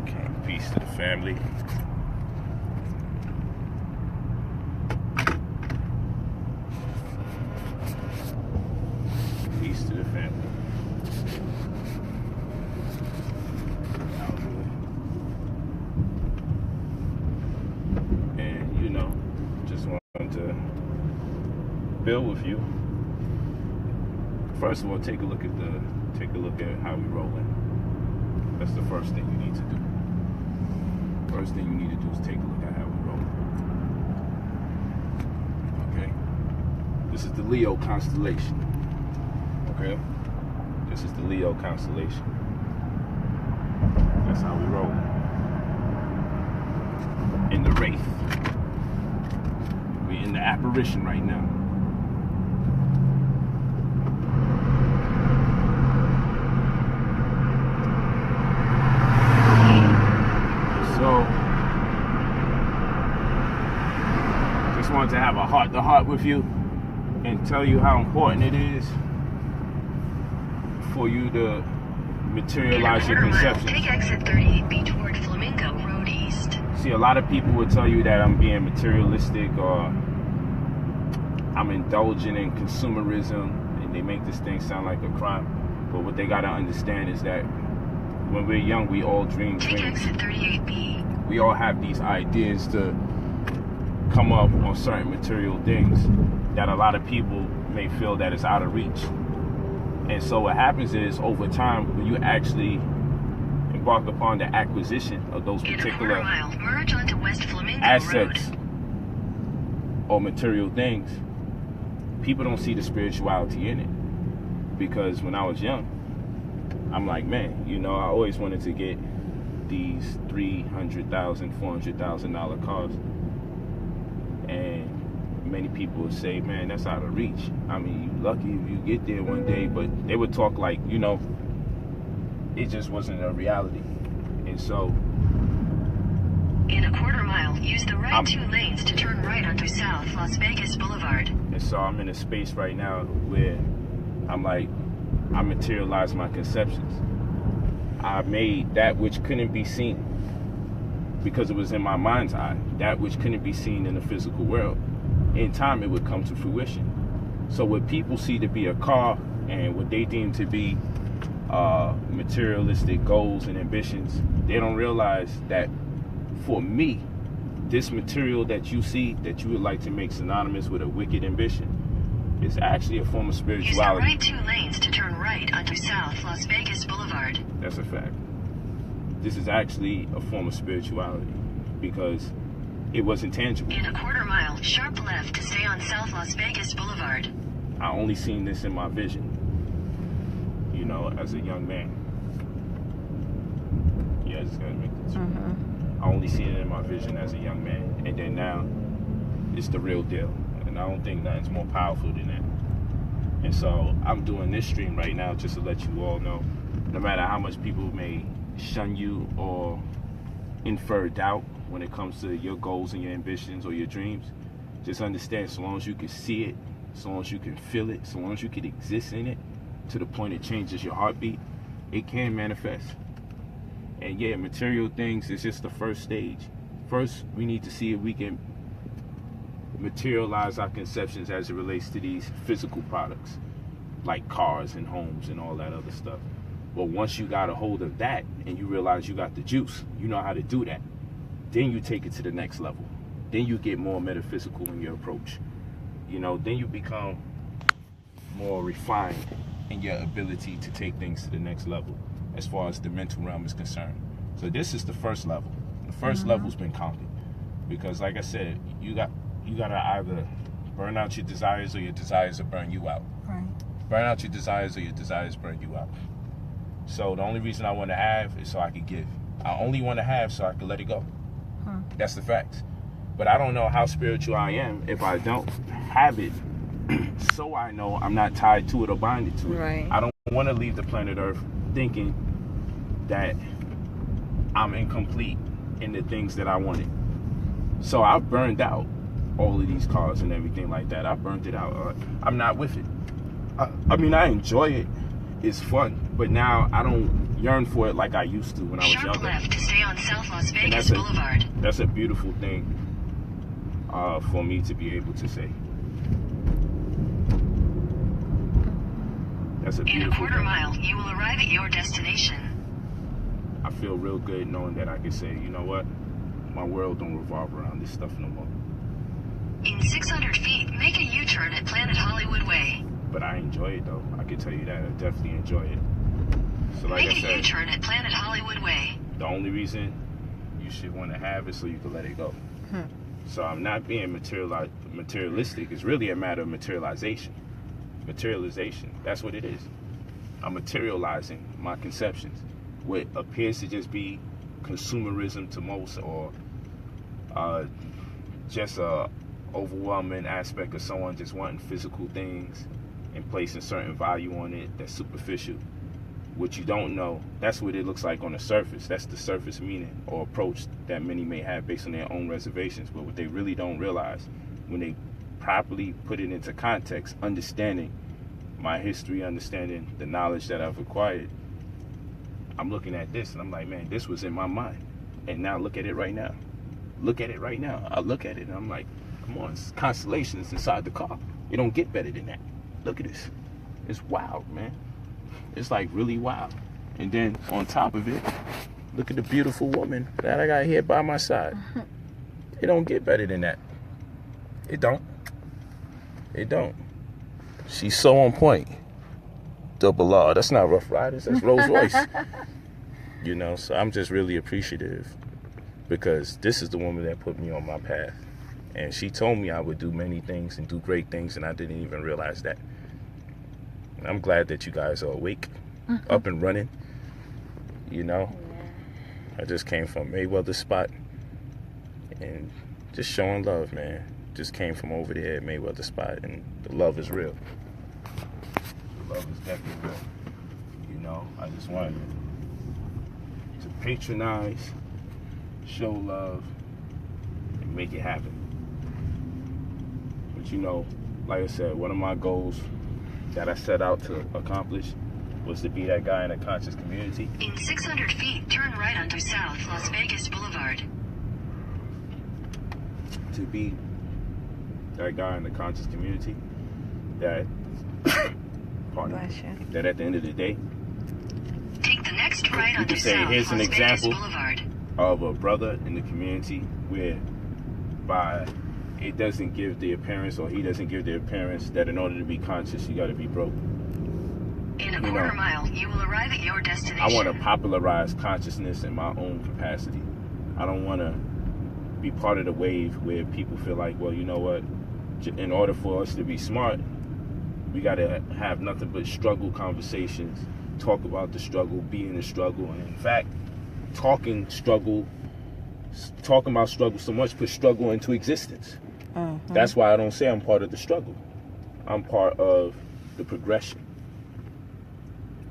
Okay, peace to the family. Peace to the family. And you know, just wanted to build with you. First of all, take a look at how we rolling. That's the first thing you need to do. First thing you need to do is take a look at how we roll. Okay? This is the Leo constellation. Okay? This is the Leo constellation. That's how we roll. In the Wraith. We're in the apparition right now. Want to have a heart-to-heart with you and tell you how important it is for you to materialize your conceptions. Take exit 38B toward Flamingo Road East. See, a lot of people would tell you that I'm being materialistic or I'm indulging in consumerism, and they make this thing sound like a crime. But what they gotta understand is that when we're young, we all dream dreams. Take exit 38B. We all have these ideas to come up on certain material things that a lot of people may feel that it's out of reach. And so what happens is, over time, when you actually embark upon the acquisition of those particular merge onto West Flamingo assets Road. Or material things, people don't see the spirituality in it. Because when I was young, I'm like, man, you know, I always wanted to get these $300,000, $400,000 cars. And many people would say, man, that's out of reach. I mean, you lucky if you get there one day. But they would talk like, you know, it just wasn't a reality. And so, in a quarter mile, use the right 2 lanes to turn right onto South Las Vegas Boulevard. And so I'm in a space right now where I'm like, I materialize my conceptions. I made that which couldn't be seen, because it was in my mind's eye, that which couldn't be seen in the physical world. In time, it would come to fruition. So what people see to be a car and what they deem to be materialistic goals and ambitions, they don't realize that for me, this material that you see, that you would like to make synonymous with a wicked ambition, is actually a form of spirituality. Use the right 2 lanes to turn right onto South Las Vegas Boulevard. That's a fact. This is actually a form of spirituality because it wasn't tangible. In a quarter mile, sharp left to stay on South Las Vegas Boulevard. I only seen this in my vision, you know, as a young man. Yeah, I just gotta make this. I only seen it in my vision as a young man, and then now it's the real deal. And I don't think nothing's more powerful than that. And so I'm doing this stream right now just to let you all know, no matter how much people may shun you or infer doubt when it comes to your goals and your ambitions or your dreams, just understand, so long as you can see it, so long as you can feel it, so long as you can exist in it to the point it changes your heartbeat, it can manifest. And yeah, material things is just the first stage. First, we need to see if we can materialize our conceptions as it relates to these physical products like cars and homes and all that other stuff. But once you got a hold of that and you realize you got the juice, you know how to do that, then you take it to the next level. Then you get more metaphysical in your approach. You know, then you become more refined in your ability to take things to the next level as far as the mental realm is concerned. So this is the first level. The first level's been conquered. Because like I said, you gotta either burn out your desires or your desires will burn you out. Right. Burn out your desires or your desires burn you out. So the only reason I want to have is so I can give. I only want to have so I can let it go. That's the fact. But I don't know how spiritual I am if I don't have it. So I know I'm not tied to it or binded to it. Right. I don't want to leave the planet Earth thinking that I'm incomplete in the things that I wanted. So I burned out all of these cars and everything like that. I burned it out. I'm not with it. I mean, I enjoy it. It's fun. But now I don't yearn for it like I used to when I was Sharp younger. left to stay on South Las And Vegas Boulevard. that's a beautiful thing for me to be able to say. That's a In beautiful a quarter thing. mile, you will arrive at your destination. I feel real good knowing that I can say, you know what? My world don't revolve around this stuff no more. In 600 feet, make a U-turn at Planet Hollywood Way. But I enjoy it though. I can tell you that. I definitely enjoy it. So like Make I a said, U-turn at Planet Hollywood Way. the only reason you should want to have it so you can let it go. So I'm not being materialistic. It's really a matter of materialization. Materialization. That's what it is. I'm materializing my conceptions. What appears to just be consumerism to most, or just a overwhelming aspect of someone just wanting physical things and placing certain value on it that's superficial. What you don't know, that's what it looks like on the surface. That's the surface meaning or approach that many may have based on their own reservations. But what they really don't realize, when they properly put it into context, understanding my history, understanding the knowledge that I've acquired, I'm looking at this and I'm like, man, this was in my mind. And now look at it right now. Look at it right now. I look at it and I'm like, come on, it's constellations inside the car. You don't get better than that. Look at this. It's wild, man. It's like really wild. And then on top of it, look at the beautiful woman that I got here by my side. It don't get better than that. It don't. It don't. She's so on point. Double R. That's not Rough Riders. That's Rolls Royce. You know, so I'm just really appreciative because this is the woman that put me on my path. And she told me I would do many things and do great things, and I didn't even realize that. And I'm glad that you guys are awake, up and running. You know, I just came from Mayweather's spot and just showing love, man. Just came from over there at Mayweather's spot, and the love is real. The love is definitely real. You know, I just wanted to patronize, show love, and make it happen. But you know, like I said, one of my goals that I set out to accomplish was to be that guy in a conscious community. In 600 feet, turn right onto South Las Vegas Boulevard. To be that guy in the conscious community that, pardon me, that at the end of the day, Take the next right onto say, South here's an Las Vegas example Boulevard. of a brother in the community where by it doesn't give the appearance, or he doesn't give the appearance that in order to be conscious you got to be broke. In a quarter mile, you will arrive at your destination. I want to popularize consciousness in my own capacity. I don't want to be part of the wave where people feel like, well, you know what, in order for us to be smart, we got to have nothing but struggle conversations, talk about the struggle, be in the struggle, and in fact, talking about struggle so much put struggle into existence. That's why I don't say I'm part of the struggle. I'm part of the progression.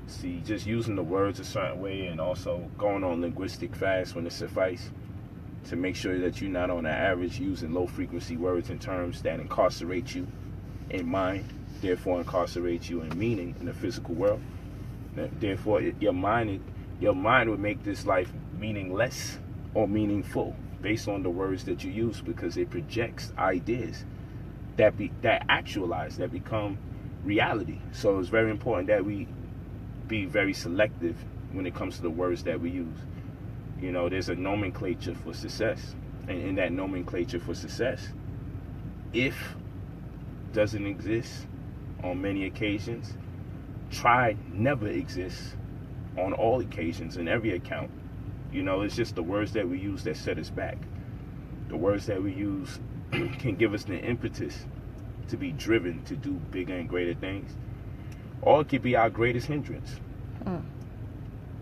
See, just using the words a certain way and also going on linguistic fast when it suffice to make sure that you're not on the average using low frequency words and terms that incarcerate you in mind, therefore incarcerate you in meaning in the physical world. Therefore, your mind would make this life meaningless or meaningful based on the words that you use, because it projects ideas that actualize, that become reality. So it's very important that we be very selective when it comes to the words that we use. You know, there's a nomenclature for success, and in that nomenclature for success, if doesn't exist on many occasions, try never exists on all occasions in every account. You know, it's just the words that we use that set us back. The words that we use can give us the impetus to be driven to do bigger and greater things, or it could be our greatest hindrance.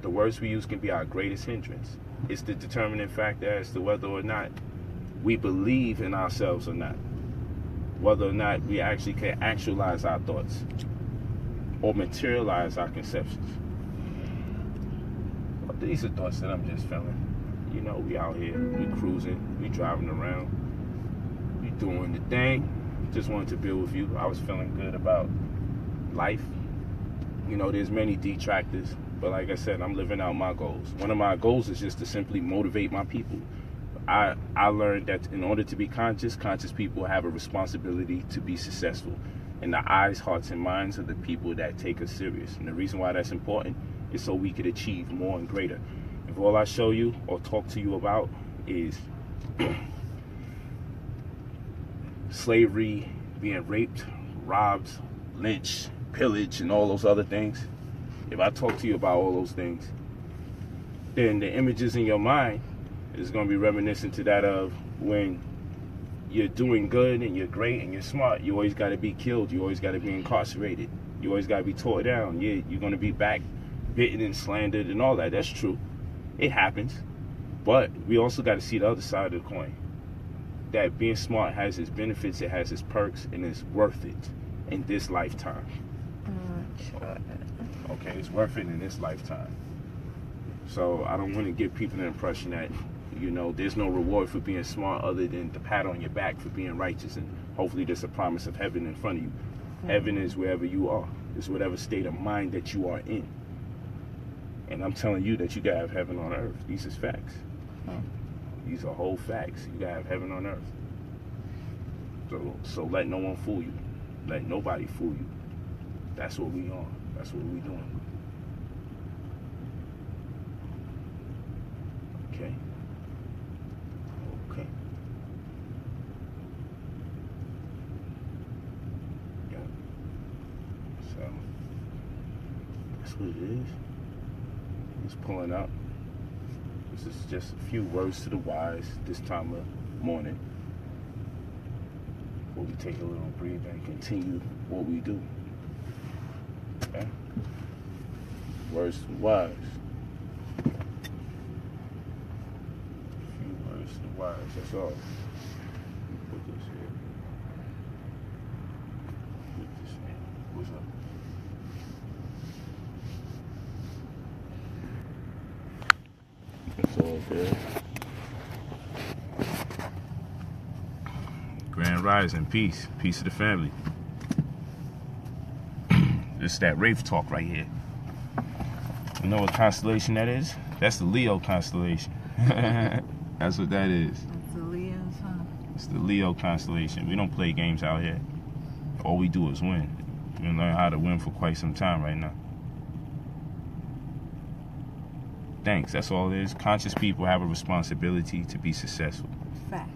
The words we use can be our greatest hindrance. It's the determining factor as to whether or not we believe in ourselves or not, whether or not we actually can actualize our thoughts or materialize our conceptions. But these are thoughts that I'm just feeling. You know, we out here, we cruising, we driving around, we doing the thing. Just wanted to build with you. I was feeling good about life. You know, there's many detractors But like I said, I'm living out my goals. One of my goals is just to simply motivate my people. I learned that in order to be conscious people have a responsibility to be successful. And the eyes, hearts, and minds of the people that take us serious. And the reason why that's important is so we could achieve more and greater. If all I show you or talk to you about is slavery, being raped, robbed, lynched, pillage, and all those other things, if I talk to you about all those things, then the images in your mind is going to be reminiscent to that of when you're doing good and you're great and you're smart. You always got to be killed. You always got to be incarcerated. You always got to be tore down. Yeah, you're going to be back bitten and slandered and all that. That's true. It happens. But we also got to see the other side of the coin. That being smart has its benefits, it has its perks, and it's worth it in this lifetime. Sure. Okay, it's worth it in this lifetime. So I don't want to give people the impression that, you know, there's no reward for being smart other than the pat on your back for being righteous, and hopefully there's a promise of heaven in front of you. Mm-hmm. Heaven is wherever you are. It's whatever state of mind that you are in. And I'm telling you that you gotta have heaven on earth. These is facts. These are whole facts. You gotta have heaven on earth. So let no one fool you. Let nobody fool you. That's what we on. That's what we doing. Okay. Okay. Yeah. So that's what it is. It's pulling up. This is just a few words to the wise this time of morning. Before we take a little breather and continue what we do. Okay? Words to the wise. Wise, that's all. Put this here. Put this in. What's up? That's all good. Grand Rising, peace. Peace to the family. This is that Wraith talk right here. You know what constellation that is? That's the Leo constellation. That's what that is. It's the Leos, huh? It's the Leo constellation. We don't play games out here. All we do is win. We've been learning how to win for quite some time right now. Thanks. That's all it is. Conscious people have a responsibility to be successful. Facts.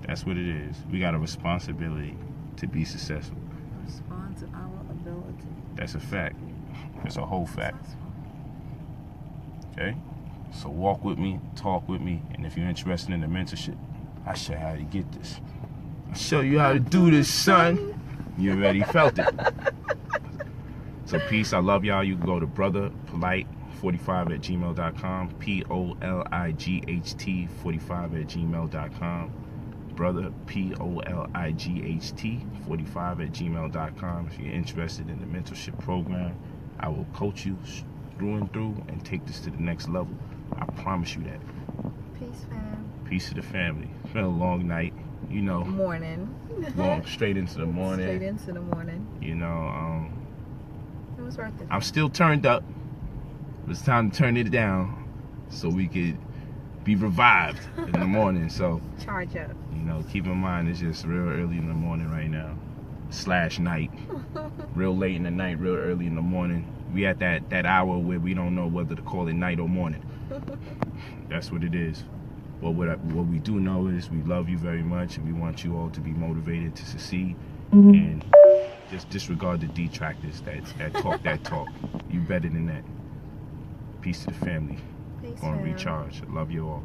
That's what it is. We got a responsibility to be successful. Respond to our ability. That's a fact. It's a whole fact. Okay? So walk with me, talk with me, and if you're interested in the mentorship, I'll show you how to get this. I'll show you how to do this, son. You already felt it. So peace, I love y'all. You can go to brotherpolight45@gmail.com, POLIGHT45@gmail.com, brotherpoliGHT45@gmail.com. If you're interested in the mentorship program, I will coach you through and through and take this to the next level. I promise you that. Peace, fam. Peace to the family. It's been a long night, you know. Morning. Long straight into the morning. Straight into the morning. You know, It was worth it. I'm still turned up. It's time to turn it down so we could be revived in the morning. So Charge up. you know, keep in mind it's just real early in the morning right now. / night. Real late in the night, real early in the morning. We at that hour where we don't know whether to call it night or morning. That's what it is. But what we do know is we love you very much, and we want you all to be motivated to succeed. And just disregard the detractors that talk. You better than that. Peace to the family. Peace, Gonna fam. recharge. I love you all.